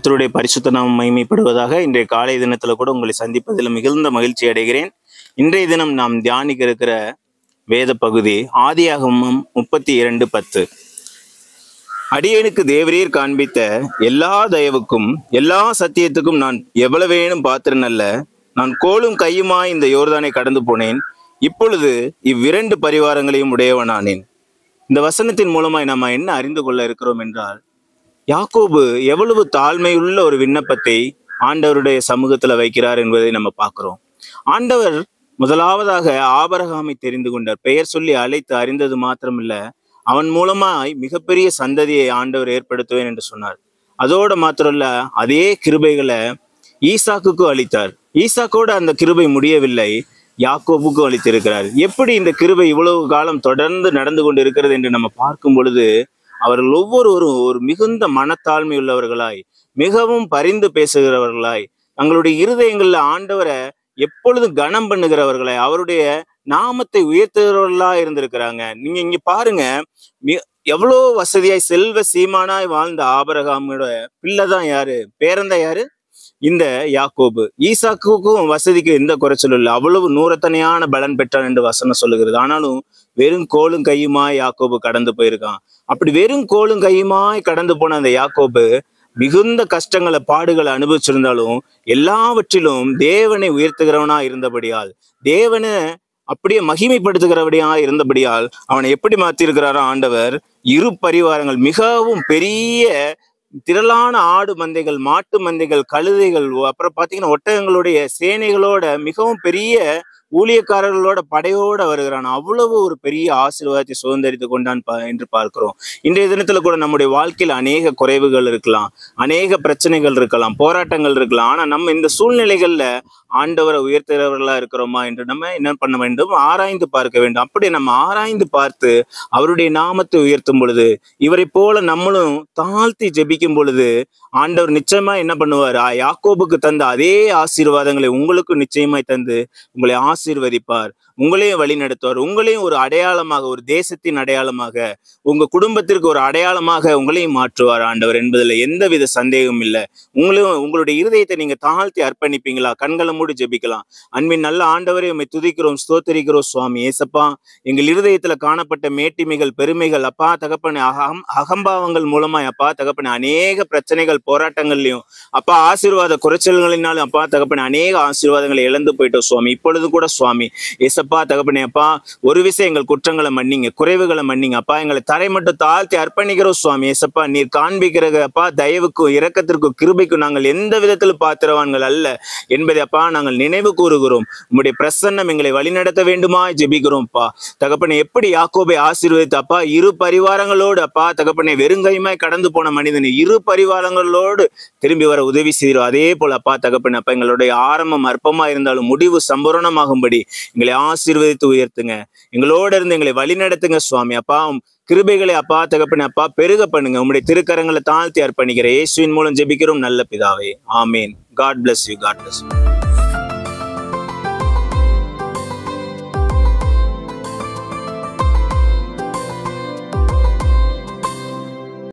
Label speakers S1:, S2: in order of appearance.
S1: கர்த்தருடைய பரிசுத்த நாமம் மகிமைப்படுவதாக. இன்றைய காலை தினத்துல கூட உங்களை சந்திப்பதில் மிகுந்த மகிழ்ச்சி அடைகிறேன். இன்றைய தினம் நாம் தியானிக்க இருக்கிற வேத பகுதி ஆதியாகமம் 32:10. அடியேனுக்கு தேவரீர் காண்பித்த எல்லா தயவுக்கும் எல்லா சத்தியத்துக்கும் நான் எவ்வளவேனும் பாத்திரன் அல்ல. நான் கோலும் கையுமாய் இந்த யோர்தானை கடந்து போனேன். இப்பொழுது இவ்விரண்டு பரிவாரங்களையும் உடையவனானேன். இந்த வசனத்தின் மூலமாய் நாம் என்ன அறிந்து கொள்ள இருக்கிறோம் என்றால், யாக்கோபு எவ்வளவு தாழ்மையுள்ள ஒரு விண்ணப்பத்தை ஆண்டவருடைய சமூகத்துல வைக்கிறார் என்பதை நம்ம பார்க்கிறோம். ஆண்டவர் முதலாவதாக ஆபிரகாமை தெரிந்து கொண்டார். பெயர் சொல்லி அழைத்து அறிந்தது மாத்திரமில்ல, அவன் மூலமாய் மிகப்பெரிய சந்ததியை ஆண்டவர் ஏற்படுத்துவேன் என்று சொன்னார். அதோட மாத்திரமல்ல, அதே கிருபைகளை ஈசாக்குக்கும் அளித்தார். ஈசாக்கோட அந்த கிருபை முடியவில்லை, யாக்கோபுக்கும் அளித்திருக்கிறார். எப்படி இந்த கிருபை இவ்வளவு காலம் தொடர்ந்து நடந்து கொண்டு இருக்கிறது என்று நம்ம பார்க்கும் பொழுது, அவர்கள் ஒவ்வொருவரும் ஒரு மிகுந்த மனத்தாழ்மை உள்ளவர்களாய், மிகவும் பரிந்து பேசுகிறவர்களாய், தங்களுடைய இருதயங்கள்ல ஆண்டவரை எப்பொழுதும் கனம் பண்ணுகிறவர்களாய், அவருடைய நாமத்தை உயர்த்துகிறவர்களா இருந்திருக்கிறாங்க. நீங்க இங்க பாருங்க, எவ்வளோ வசதியாய் செல்வ சீமானாய் வாழ்ந்த ஆபிரகாமோட பிள்ளைதான் யாரு, பேரந்தான் யாரு, இந்த யாக்கோபு. ஈசாக்குக்கும் வசதிக்கு எந்த குறைச்சலும் இல்லை, அவ்வளவு நூறத்தனையான பலன் பெற்றான் என்று வசனம் சொல்லுகிறது. ஆனாலும் வெறும் கோலும் கையுமாய் யாக்கோபு கடந்து போயிருக்கான். அப்படி வெறும் கோலும் கையுமாய் கடந்து போன அந்த யாக்கோபு மிகுந்த கஷ்டங்களை பாடுகளை அனுபவிச்சிருந்தாலும் எல்லாவற்றிலும் தேவனை உயர்த்துகிறவனா இருந்தபடியால், தேவனை அப்படியே மகிமைப்படுத்துகிறபடியா இருந்தபடியால் அவனை எப்படி மாத்திருக்கிறாரோ ஆண்டவர், இரு பரிவாரங்கள், மிகவும் பெரிய திரளான ஆடு மந்தைகள், மாட்டு மந்தைகள், கழுதைகள், அப்புறம் பாத்தீங்கன்னா ஒட்டகங்களுடைய சேனைகளோட மிகவும் பெரிய ஊழியக்காரர்களோட படையோட வருகிறான். அவ்வளவு ஒரு பெரிய ஆசீர்வாதத்தை சுதந்திரித்து கொண்டான் என்று பார்க்கிறோம். இன்றைய தினத்துல கூட நம்முடைய வாழ்க்கையில் அநேக குறைவுகள் இருக்கலாம், அநேக பிரச்சனைகள் இருக்கலாம், போராட்டங்கள் இருக்கலாம். ஆனா நம்ம இந்த சூழ்நிலைகள்ல ஆண்டவரை உயர்த்துகிறவர்களா இருக்கிறோமா என்று நம்ம என்ன பண்ண வேண்டும், ஆராய்ந்து பார்க்க வேண்டும். அப்படி நம்ம ஆராய்ந்து பார்த்து அவருடைய நாமத்தை உயர்த்தும் பொழுது, இவரை போல நம்மளும் தாழ்த்தி ஜெபிக்கும் பொழுது ஆண்டவர் நிச்சயமா என்ன பண்ணுவார், யாக்கோபுக்கு தந்த அதே ஆசீர்வாதங்களை உங்களுக்கு நிச்சயமாய் தந்து உங்களை ஆசீர்வதிப்பார், உங்களையும் வழி நடத்துவார். உங்களையும் ஒரு அடையாளமாக, ஒரு தேசத்தின் அடையாளமாக, உங்க குடும்பத்திற்கு ஒரு அடையாளமாக உங்களையும் மாற்றுவார் ஆண்டவர் என்பதில் எந்தவித சந்தேகமும் இல்லை. உங்களுடைய இருதயத்தை நீங்க தாழ்த்தி அர்ப்பணிப்பீங்களா? கண்களை மூடி ஜெபிக்கலாம். அன்பின் நல்ல ஆண்டவரை உம்மை துதிக்கிறோம், ஸ்தோத்தரிக்கிறோம் சுவாமி. ஏசப்பா, எங்கள் இருதயத்துல காணப்பட்ட மேட்டிமைகள், பெருமைகள், அப்பா தகப்பனே, அகம்பாவங்கள் மூலமாய் அப்பா தகப்பனே அநேக பிரச்சனைகள், போராட்டங்கள்லையும் அப்பா ஆசீர்வாத குறைச்சல்களினாலும் அப்பா தகப்பனே அநேக ஆசீர்வாதங்களை இழந்து போயிட்டோம் சுவாமி. இப்பொழுது கூட சுவாமி ஏசப்பா தகப்பனே அப்பா, ஒரு விஷயம் எங்கள் குற்றங்களை மன்னிங்க, குறைவுகளை மன்னிங்க அப்பா. எங்களை தரை மட்டும் தாழ்த்தி அர்ப்பணிக்கிறோம் சுவாமி. ஏசப்பா, நீர் காண்பிக்கிற அப்பா தயவுக்கும் இரக்கத்திற்கும் கிருபைக்கும் நாங்கள் எந்த விதத்தில் பாத்திரவான்கள் அல்ல என்பதை அப்பா நாங்கள் நினைவு கூறுகிறோம். உங்களுடைய பிரசன்னம் எங்களை வழிநடத்த வேண்டுமா ஜெபிக்கிறோம்ப்பா தகப்பனே. எப்படி யாக்கோபை ஆசீர்வதித்து அப்பா இரு பரிவாரங்களோடு அப்பா தகப்பனே வெறுங்கையுமாய் கடந்து போன மனிதனை இரு பரிவாரங்களோடு திரும்பி வர உதவி செய்கிறோம். அதே போல அப்பா தகப்பனே அப்பா, எங்களுடைய ஆரம்பம் அற்பமா இருந்தாலும் முடிவு சம்பூரணமாகும்படி எங்களை ஆசீர்வதித்து உயர்த்துங்க. எங்களோட இருந்து எங்களை வழி நடத்துங்க சுவாமி. அப்பா கிருபைகளை அப்பா தகப்பனே அப்பா பெருக பண்ணுங்க. உங்களுடைய திருக்கரங்களை தாழ்த்தி அர்ப்பணிக்கிற இயேசுவின் மூலம் ஜெபிக்கிறோம் நல்ல பிதாவே, ஆமேன். God bless you. God bless you.